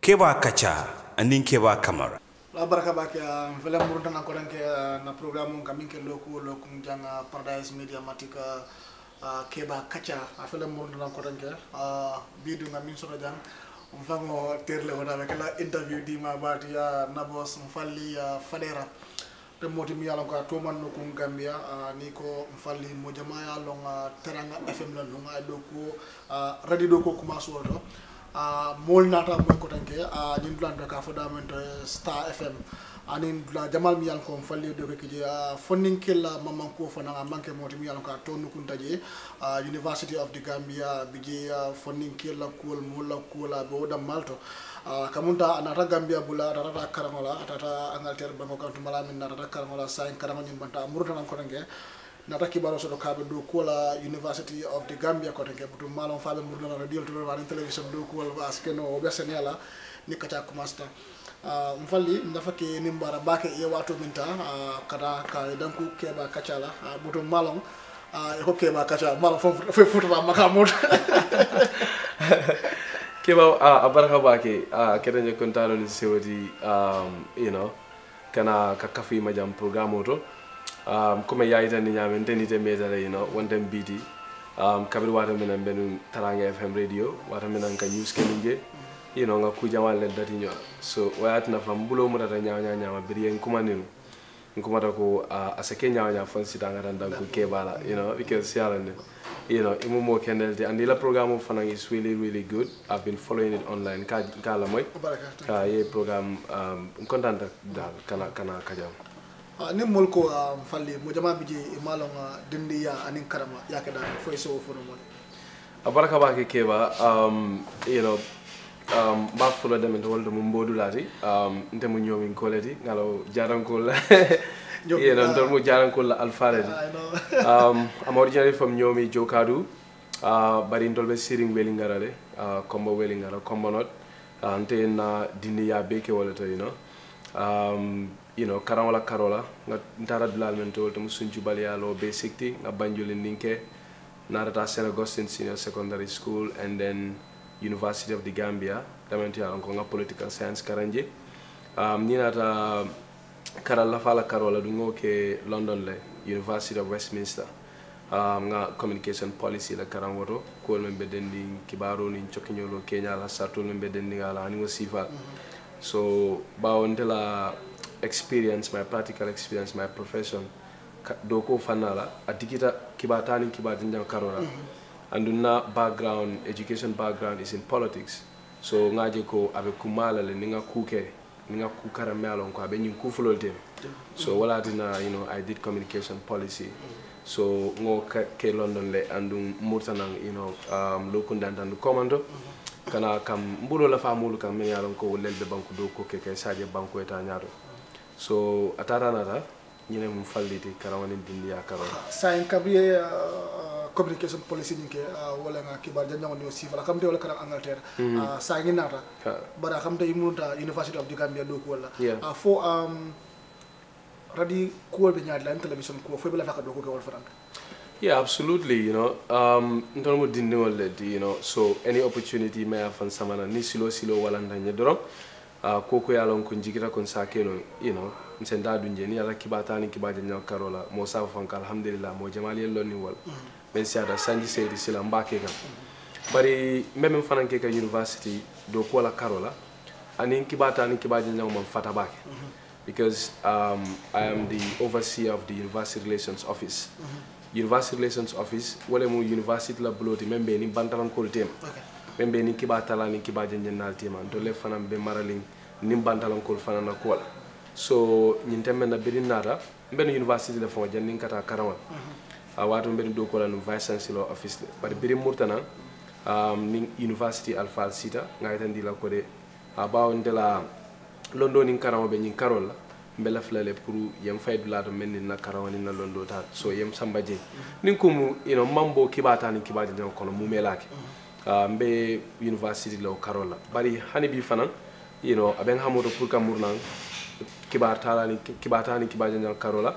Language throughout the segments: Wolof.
Keba Kacha anin Keba Kamara. La baraka bake vele murunta na koranke na programu ngaminke loku janga Paradise Media Matika Keba Kacha afele murunta na koranke bidu ngamin soro jang mfango terle wona kala interview di ma bati ya nabos mfalli fadera te moti mi yalla ko to man ko Gambia ni ko mfalli mo jama ya long teranga FM la lunga do ko radio do ko kuma so do mol nata moy ko tanke din blando ka fondament Star FM anin la jamal mi yalla ko mfalli do ko je funding killa mamman ko fana manke moti mi yalla ko to nukun taje University of the Gambia bije funding killa ko mulla ko la bo dam malto kamunta anata Gambia bula atata karamola atata Angleterre bango kantu malamin atata karamola sain karamo nyim banta murta nan ko tanke nata kibaro so do kabe do kola University of the Gambia ko tanke butum malon faabe murna na radio to wani television do kola askeno o besenela ni kacha kumasta mfalli ndafake nimbara bake e wato minta kada ka danku Keba Kachala butum malon ko Keba Kacha malon fo futu makamut Keba abaraka bake kete je kontano ni sewoti you know kana kakafi majam programme to comme yaita ni nyame ndeni metale you know wontem biti kabir wata minan benu Taranga FM radio wata minan ka news keninge you know nga kujamal le dati nyo so wayat na fam bulo mutata nyama biri en kumaninu nkumata ko asake nyama fansi tanga dan ko Keba la you know because yalane you know imu mo kendelde and the program fanang is really good. I've been following it online kala moy ka ye program content dal kana kajam ni molko falli mo jama biji malonga dindiya anin karama yake da foi so fo mo abaraka ba ke Keba you know ba fulo dem to woldo mo bodulati ndemu nyomi koleti ngalo jarankol you know ndormu jarankol alfaredi I'm originally from Nyomi Jokadu bari ndolbe siring welingarale kombo welingara kombo not ante na dindiya beke wala to you know karola nga ntara dulal men to mu sunju baliyalo be sekti nga banjuli ninke narata St. Augustine Senior Secondary School and then University of the Gambia damenti ala ko nga political science karanje ninata karala fala karola dungo ke London le University of Westminster nga communication policy la karangoto ko men bedendi kibaro ni chokinyolo Kenya la satul men bedendi ala ani wasifa so bawondela experience my practical experience my profession do ko fanala adikita kibatani kibatinja karola anduna background education background is in politics so ngaje ko abe kumala le ninga kuke ninga kukara melon ko abe nyin kufuloltem so wala dina you know I did communication policy so ngo ke London le andum murtanang you know lokundandan commando kana kam mbulo la famulu kam men yalon ko lelde banku do ko ke saje banku eta nyaado so atara nata ñine mum falliti karawani dindiya karo sain kabiye communication policy ninke wala nga kibar janjang ni aussi wala kam te wala kala Angleterre sa ngi nata bara kam te imunta University of the Gambia do ko wala fo radi ko be nyaade la television ko fo be la fakka do ko wala frank yeah absolutely you know ndon mo dindi wala you know so any opportunity may have fan samana ni silo wala ndanye dorom koko yalon ko jigira kon sakeno you know msenda dunje ni ala kibatani kibaje nyaw karola mo sa fanka alhamdulillah mo jamali lonni wal men siada sanji seydi sila mbake kam bari memem fananke ka university do ko la karola anin kibatani kibaje nyaw man fata bake because I am the overseer of the University Relations Office. University Relations Office wala mo university la bloti membe ni bantalan ko tem membe ni kibatala ni kibaje nyenal tema to le fanam be maraling ni bantalan ko fanana ko so ñin tembe na bedin nata ben university la fo jannin kata karama wato ben do ko la no vice chancellor office bari biri murtana ni university alfal sita ngaytandi la ko de bawndela londo ni karama be ñin karola mbela flale pour yem faydula to menni na karawani na londo ta so yem sambaje nin ko mu you know mambo kibata ni kibaje don kono mu melaki mbe university law karola bari hani bi fanan you know aben hamoto pour ka murnan kibata ni kibaje don karola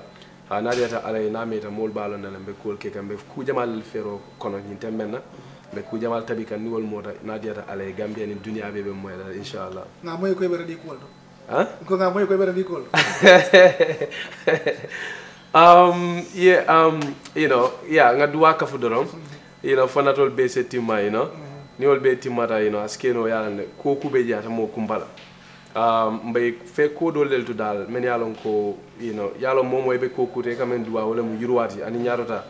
na diata alay na meta mol balon na lambe kol ke kambe ku jamal fero kono ni tembenna be ku jamal tabi kan ni wol mota na diata ale Gambia ni dunia be moy la inshallah nga moy koy bere di ko huh ko nga moy koy bere di ko you know nga duwa ka fu dorom you know fanatol be se timma you know ni wol be timmata you know askeno yalande ko kube jata mo kumbala mbay fe ko do leltu dal men yalon ko you know yalo momo be ko kute kamen duwa wala mu yurwati ani nyarota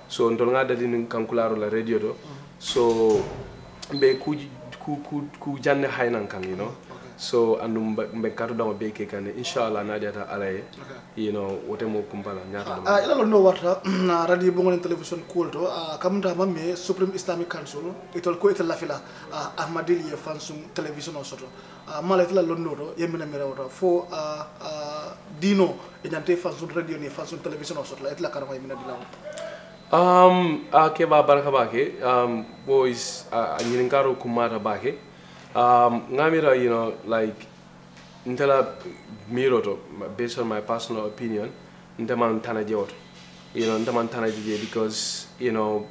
so ndol nga dadi nin kankularo la radio do so be ku janne haynan kan you know so andum be katu dama be ke kan inshallah na diata alaye you know wote mo kumbala nyata ila lo no warta na radio bongo television kulto kamta mamme Supreme Islamic Council itol ko itol lafila ahmadiyya fansum television o soto mala itla lo no yemina mira wata fo dino enyante fansum radio ni fansum television o soto itla karama yemina dilawo Keba baraka bake boys nyininkaro kumata bake ngamira you know like ntela miroto based on my personal opinion ntaman tanaje woto you know ntaman tanaje because you know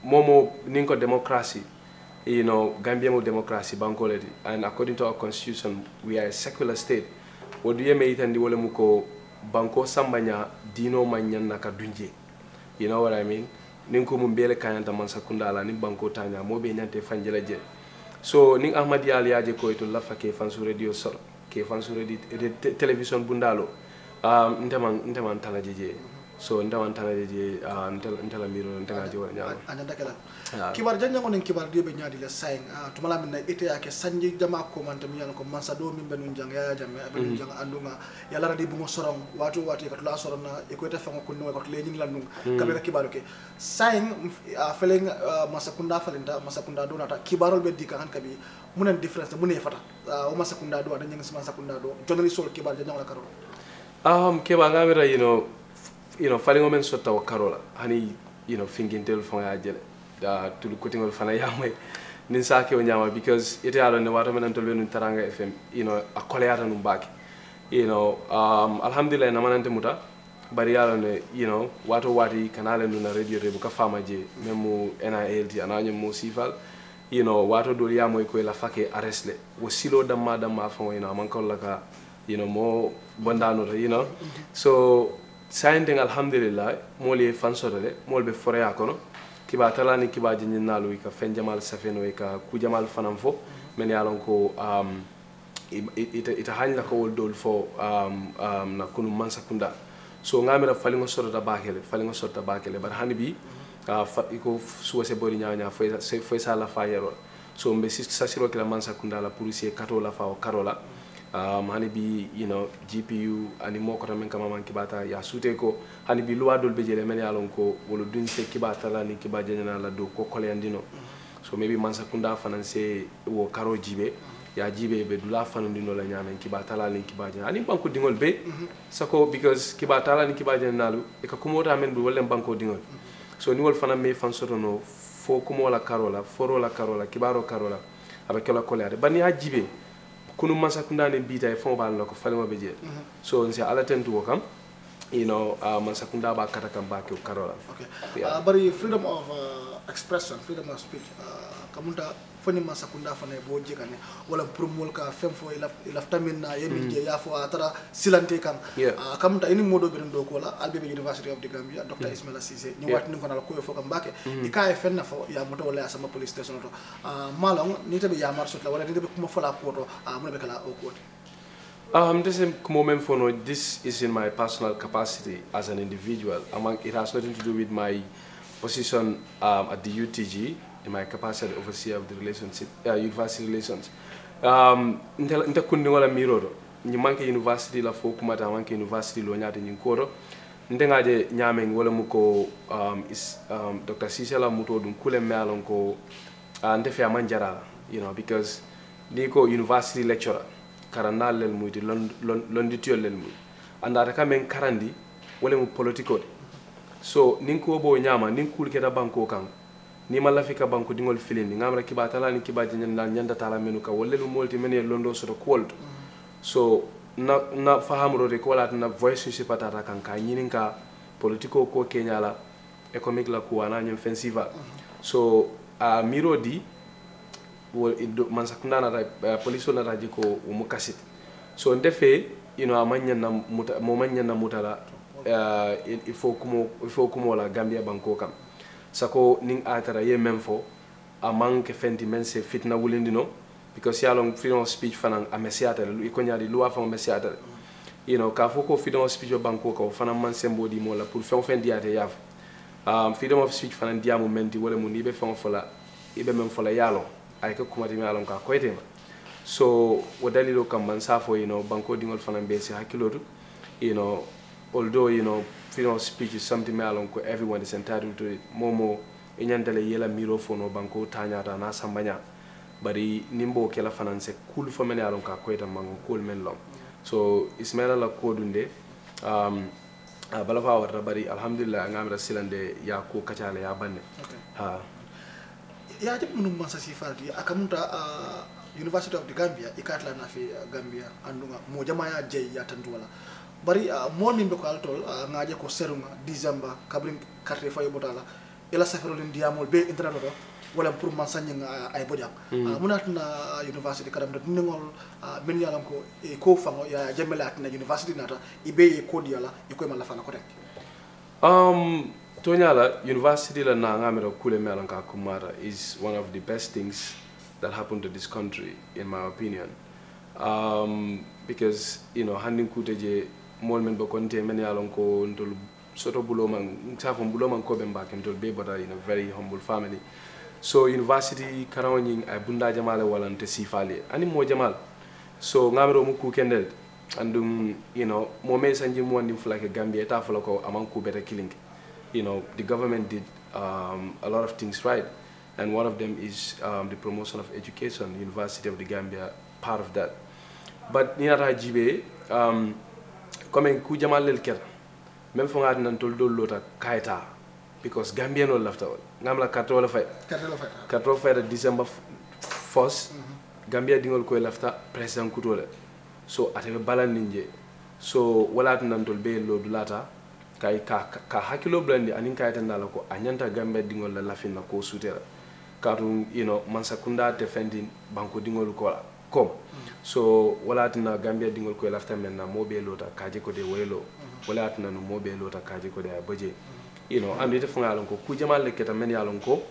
momo ninko democracy you know Gambia mo democracy bankoledi and according to our constitution we are a secular state wodu yeme itandi wala muko banko sambanya dino manyanna ka dunje you know what I mean ninko mum bele kanyanta man sakunda la ni banko tanya mo be nyante fanjela je so ning ahmadi ali aje ko to lafa ke fansu radio sor ke fansu radio television bundalo nteman tanaje je so ndawan tanaje je ntela miro ntangaje wala nyaama anyanda kala kibar janja ngonen kibar dibe nyaadi le saying tumala min na ite yake sanji jama ko man tam yan ko mansa do min benu jang ya jamme benu jang andunga yalla radi bu mo sorom watu ka tula sorom na e ko ta fango ko no ko le nyin landu kamera kibaru ke saying feleng masakunda falenta masakunda do nata kibarol be dika han kabi munen difference munen fata o masakunda do ada nyang masakunda do jonali sol kibar janja wala karo keba ngamira you know falingo men sotta o karola hani you know fingintel fon ya jele da tulu kotingol fana yamay nin saake o nyama because ite ala ne wato men antol benu taranga fm you know a koleata num baki you know alhamdulillah na manante muta bari ala ne you know wato wati kanale nu na radio rebu ka fama je memu NILT ananyo mo sifal you know wato do yamoy ko la fake arrestle wo silo damma fon you know man ko laka you know mo bondano you know so saying alhamdulillah moli fansore mol be foreya kono kiba talani kiba jinnalu ka fen jamal safeno ka ku jamal fanam fo men yalon ko ita hanya ko wol dol fo na kunu mansa kunda so ngamira falingo sorta bakele bar hanibi ko suwase bori nyaanya fo sala fayero so mbe sasiro kila mansa kunda la police katola fa o karola hani bi you know GPU ani moko tamen kama man kibata ya sute ko hani bi luwa dol bejele men yalon ko wolo dun se kibata la ni kibaje na la do ko kolyandino so maybe man sakunda fananse wo karo jibe ya jibe be dula fanandino la nyamen kibata la ni kibaje ani banko dingol be sako because kibata la ni kibaje nalu e ka kumota men bu wolle banko dingol so ni wol fanam me fan sotono fo kumo la karola foro la karola kibaro karola abakela kolyade bani ya jibe kunu masakunda ne bita e fon bal lako falima be je so nsi ala tentu ko kam you know masakunda ba kata kam ba ke karola okay bari freedom of expression freedom of speech kamunta foni masakunda fane bo jikane wala promol ka femfo ila tamin na yemin je ya fo atara silante kan kamunta ini modo be ndo ko la albe University of the Gambia Dr. Ismaila Cissé ni wat ni ko na ko fo kam bake di kay fenna fo ya moto wala sama police station to malong ni tabe ya marso la wala ni tabe kuma fola ko to mo be kala o ko this moment for no this is in my personal capacity as an individual it has nothing to do with my position at the UTG in my capacity overseer of the relationship university relations nta kundi wala miroro ni manke university la fo kuma ta manke university lo nyaade ni koro ndengaje nyamen wala muko Dr. Cissé la muto dum kule melon ko nte fe manjara you know because ni ko university lecturer karandal lel muyti londitiol lel muy andata kamen karandi wala mu politico so nin ko bo nyama nin kulke da banko kan ni mala fika banko dingol filini ngamra kibata la ni kibaje nyanda tala menu ka wala lu molti men londo so cold so na fahamro de ko wala na voice ci patata kan ka nyininka politico ko kenyala economic la ko wana nyem fensiva so miro di man sakunda na police na raji ko mu kasit so ndefe amanya na muta mo manya na mutala il faut kumo la Gambia banko kam sako ning atara ye memfo amanke fenti men se fitna wulindino because yalong freedom of speech fanan amesiata ko nyaadi luwa fa amesiata ka foko freedom of speech banko ko fanan man sembo di mo la pour fen diate yaf freedom of speech fanan diamu menti wala mun ibe fen fola ibe men fola yalo ay ko kumati mi alon ka koytema so wo dalilo kam man safo banko dingol fanan be si hakilotu although freedom of speech is something me alon ko everyone is entitled to it momo inyantale yela miro fono banko tanyata na sambanya bari nimbo kela fananse cool fo men alon ka koyta mango cool men lom so ismaila la kodunde bala fa warta bari alhamdulillah ngamra silande ya ko kacale ya banne ha ya jep munum masa sifati akamunta University of the Gambia ikatla na fi Gambia andunga mo jama ya jey ya tantuwala bari mo min be ko altol ngaje ko serunga December kabrin carte fayo botala ela safaro len diamol be internet wala pour man sanyi ay bojam munatna university kadam dat ningol men yalam ko e ko fango ya jamelat na university nata ibe ko diala e ko mala fana ko tek Tonyala university la na ngamero kule melanka kumara is one of the best things that happened to this country in my opinion because handing kuteje molmen bo konte men yalon ko ndol soto buloman safo buloman ko be mbakem tol be bota in a very humble family so university karawning ay bunda jamale walante sifali ani mo jamal so ngamero mu ku kendel andum mo me sanji mo ndim flake Gambia ta flako aman ku beta killing the government did a lot of things right and one of them is the promotion of education. University of the Gambia part of that but ninata jibe comme ku jamal lel ker même fo ngati nan tol dol lota kayta because Gambia no lafta ngam la carte fay December 1st Gambia dingol koy lafta president kutole so atebe balan ninje so wala nan tol be lo dulata kay ka hakilo blandi anin kayta ndala ko anyanta Gambia dingol la lafina ko sutera katu man sakunda te fendi banko dingol ko kom so wala tina Gambia dingol ko lafta men na mobe lota kaje ko de welo wala tina no mobe lota kaje ko de baje andi te funga lon ko ku jamal le keta men yalon ko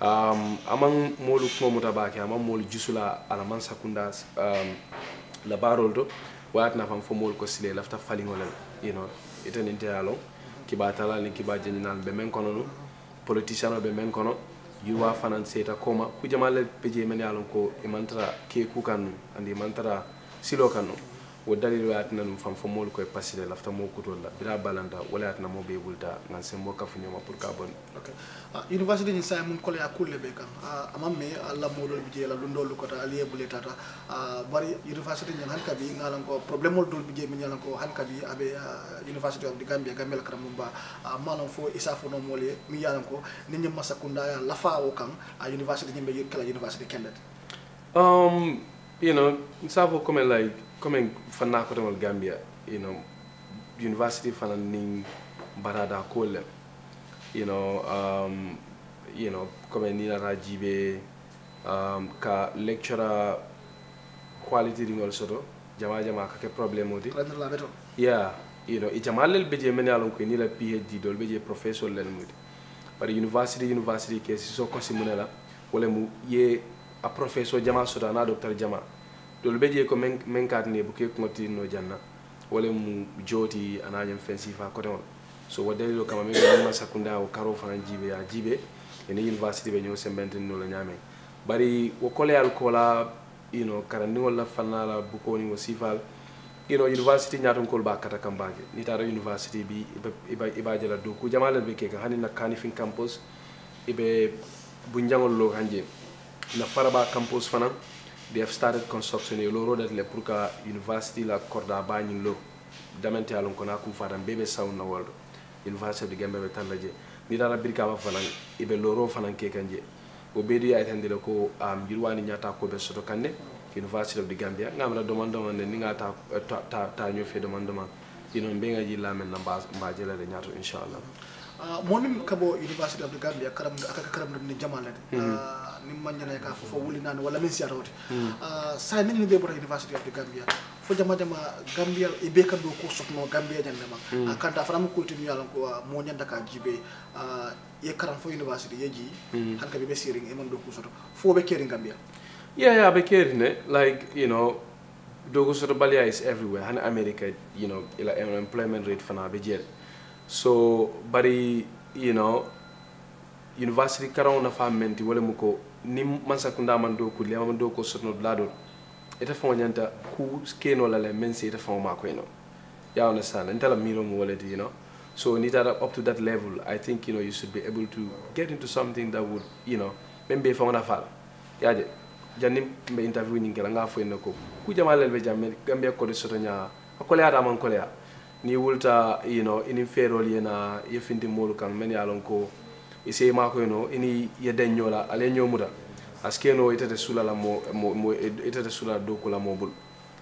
amang molu ko mutabaki amang molu jusula ala man sakunda la baroldo wala tina fam fo molu ko sile lafta falingol iten inte yalon kibatala ni kibajenal be men kono no politician be men kono yuwa fanan seta koma ku jamal beje men yalon ko e mantara ke ku kan andi mantara silo kanu wo dalilu atna num fam famol ko e pasile lafta mo kutolla bira balanda wala atna mo be bulta nan sembo kafunyo ma pour ka bon okay university ni say mun ko ya kulle be kan amamme alla modol bije la dondol ko ta aliye buletata bari university ni han kabi ngalan ko problem mol dol bije min yalan ko han kabi abe University of the Gambia gamel karam ba malon fo isafo no mole mi yalan ko ni nyam masakunda ya lafa o kan university ni be kala university kendet isafo comme fanna ko demal Gambia university fana ning barada kolle comme ni na jibe ka lecturer quality dingol soto jama ka ke problème odi yeah i jamalel beje men yalon ko ni la PhD dol beje professor len mudi par university ke so ko simunela wala mu ye a professor jama soto na docteur jama dol beje ko men katne bu ke ngoti no janna wala mu joti ananyam fensifa ko ton so wadalilo kama me ma sakunda o karo fana jibe ene university be nyo sembenten no la nyame bari wo kole al kola karandi wala fana la bu ko ni wasifal university nyatum kol ba kata kambage ni tara university bi iba jala do ku jamal be ke hani na kanifin campus ibe bu njangol lo hanje na faraba campus fana they have started construction e lo rodat le pour ka university la korda ba nyin lo damente alon ko na ku fatam bebe sound na world University of the Gambia be tanlaje ni dara birka ba fanan ibe loro fanan ke kanje o bedi ay tandile ko jirwani nyata ko be soto kanne University of the Gambia ngamra demande ni ngata ta nyo fe demande be nga ji lamen na mba jela de nyato inshallah monin kabo University of the Gambia karam ni jamal ni manjana ka fo wuli nan wala min siata wote sa ni be bota University of the Gambia fo jama Gambia e be kan do ko sokno Gambia jande ma kanta fram ko tin yalla ko mo nyanda ka jibe ye karam fo university yeji hanka be siring e man do ko soto fo be kering Gambia yeah be kering like you know dogo soto balia is everywhere han America you know ila employment rate fana be jere so bari you know university karawna famenti wala muko ni mansakunda man do ko lema man do ko soto blado ita fo nyanta ku keno la le men se ita fo ma ko eno you understand entala miro mo wala you know so need up to that level I think you know you should be able to get into something that would you know membe fo na fal yaje jannim be interview ni ngala nga fo en ko ku jamalel be jamme Gambia ko de soto nya ko le ada man ko le ni wulta you know ini ferol yena yefindi molu kan men yalon ko ise ma ko no ini yeden nyola ale nyomuda askeno itete sula la mo itete sula do ko la mo bul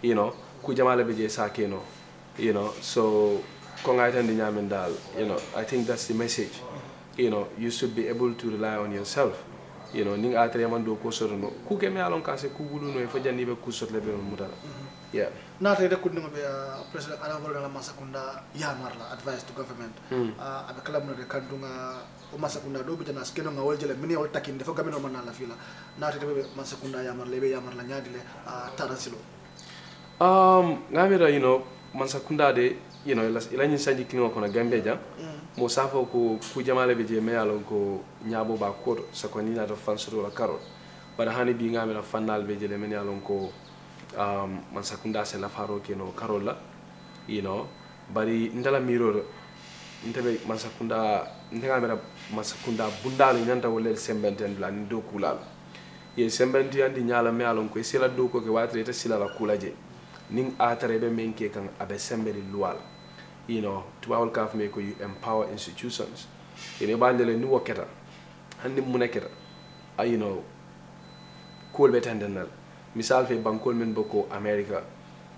you know ku jamale be je sa keno you know so ko ngaytande nyamen dal you know I think that's the message you know you should be able to rely on yourself you know ning atre man do ko sorono ku ke me alon kase ku bulu no e fajani be ku sotle be mutala yeah nata ide kudinga be president ala wala masakunda yamarla advice to government abe kala mo de kandunga o masakunda do bitana skeno nga woljele mini wol takin defo gamino man la fila nata de be masakunda yamarla be yamarla nyaadile taransilo ngamira you know masakunda de you know ila nyi sanji kingo kono Gambia ja mo safo ko ku jamale be je me alon ko nyabo ba ko sakoni na do fansoro la karo bara hani bi ngamira fanal be je le men alon ko mansakunda se la faro keno karola you know bari ndala miroro ntebe mansakunda ndenga mera mansakunda bundalo nyanta wolel sembenten la ndo kulal ye sembenti andi nyala me alon ko sila do ko ke watre ta sila la kulaje ning atare be menke kan abe semberi lual you know to all kaf me ko you empower institutions ene bandele ni woketa handi muneketa you know kol betandenal misal fe bankol men boko America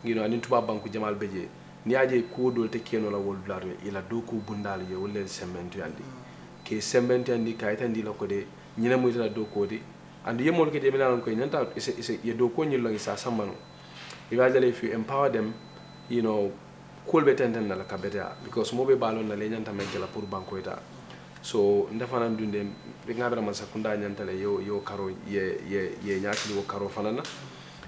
you know anin tuba banku jamal beje ni aje ko dol te keno la wol blado ila do ko bundal ye wolle sembentu yandi ke sembentu yandi kaytandi la ko de nyina mo ila do ko de andi yemol ke de menan ko nyanta ise ye do ko nyillo isa samano ibadale if you empower them you know kol betenden la kabeta because mo be balon na le nyanta men la pour banko ita so ndafana dunde be ngabra man sakunda nyanta le yo karo ye nyaati wo karo fanana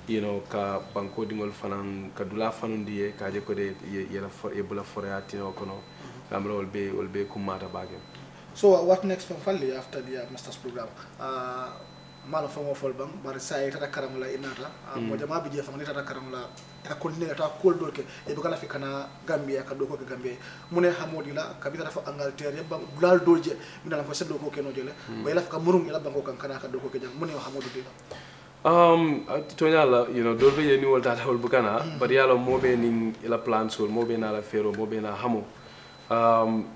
you know ka banko dingol fanan ka dula fanundi ye ka je ko de ye la for e bula forati no kono gamro will be kumata bagem. So what next from Fally after the master's program malo fango folbang bar say tata karam la inata mo jama bi je fam ni tata karam la ta continue ta kol dolke e be kala fikana Gambia ka do ko Gambia mune hamodi la ka bi tata fa Angleterre yamba dulal dolje mi dala ko seddo ko keno jele way la ka murum ila bango kan kana ka do ko ke jang mune hamodi dila to nyala you know dolbe ye ni wolta hol bukana but yalo mobe ni ila plan sol mobe na la fero mobe na hamo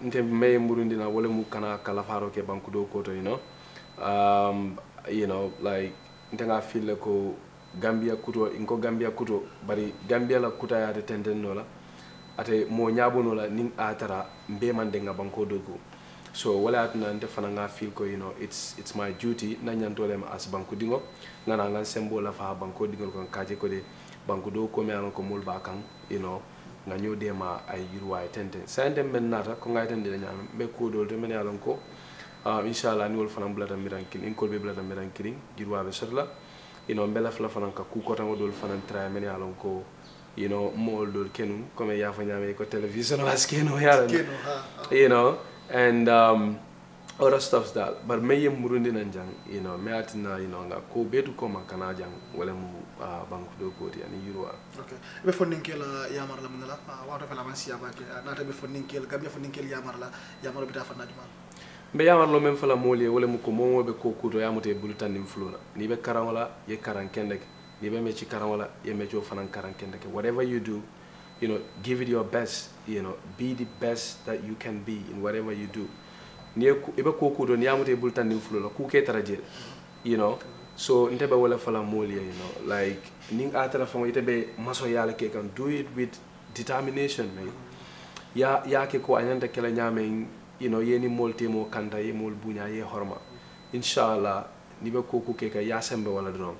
nte me murundi na wole mu kana kala faro ke banku do ko to you know like ntenga feel ko Gambia kuto inko Gambia kuto bari Gambia la kuta ya de tenden no la ate mo nyabo no la ning atara mbe man de nga banko dogo so wala atna nte fana nga feel ko you know it's my duty na nyantolem as banku dingo ngana nga sembo la fa banko dingo ko kaje ko de banku do ko me an ko mul bakan you know nga nyo de ma ay yurwa tenten sande men nata ko nga tende nyam be ko do de men yalon ko inshallah ni wol fana blata mirankin in kolbe blata mirankin girwa be sorla you know mbela fla fana ka ku ko tan wodol fana tra men yalon ko you know mol dol kenu comme ya fa nyame ko television waskeno yalla you know and other stuff that but me murundi nanjang you know me atina you know nga ko betu ko makana jang wala mu banku do ko ti ani yurwa okay be fonninkela yamar la munala wato fala man siya ba ke nata be fonninkel Gambia fonninkel yamar bi ta fa najuma mbe yamar lo men fala molié wala mu ko momo be ko kuto yamute bultan nim fluna ni be karan wala ye karan kendek ni be me ci karan wala ye me jo fanan karan kendek whatever you do you know give it your best you know be the best that you can be in whatever you do ni ibe ko kuto ni yamute bultan nim fluna ku ke taraje you know so ntebe wala fala molié you know like ning atara famo itebe maso yala ke kan do it with determination man ya ke ko anyanta kala nyame you know yeni molte mo kanta ye mol bunya ye horma inshallah ni be ko ke ka yasembe wala dron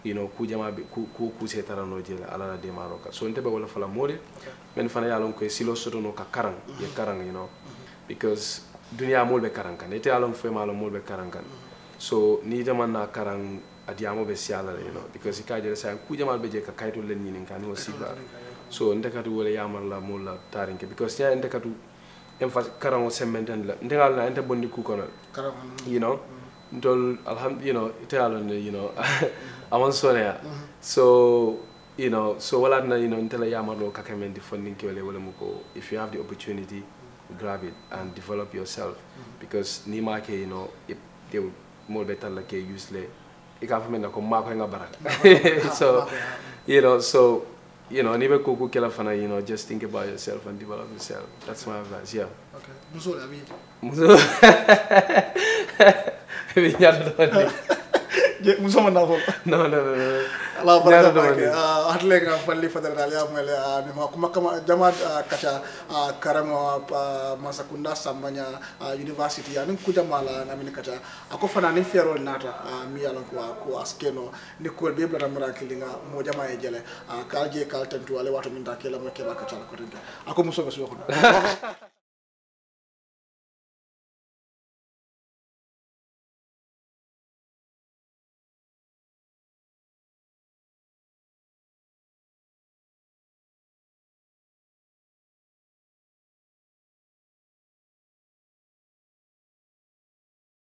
you know ku jama be ku se tarano jele ala la de maroka so nte be wala fala mode men fana yalon ko silo soto no ka karang ye karang you know because dunya mol be karang kan ete alon fe malo mol be karang kan so ni jaman na karang adiamo be siala you know because ikaje sa ku jama be je ka kayto len ni kan o siba so ndekatu wala yamal la mol la tarinke because ya ndekatu emphasize karang o sementen la ndengal na ente bondi ku kono you know ndol you know italo you know amon sonia so you know so wala na you know ntela yamalo kakamendi funding kiwele wala muko if you have the opportunity grab it and develop yourself because ni make you know if they more better like useless ikafamena ko mako nga baraka so you know so you know nibe kuku kila fana you know just think about yourself and develop yourself that's my advice yeah okay muso abi muso man nako no ala baraka atle nga falli fadara ya mele ni ma kuma jama kacha karamo masakunda sambanya university ya ni kujamala na mini kacha ako fana ni fero nata mi yalon ko askeno ni ko be bla ramra kilinga mo jama e jele kalje kaltantu ale wato min da kala mo keba kacha ko tinga ako muso be so ko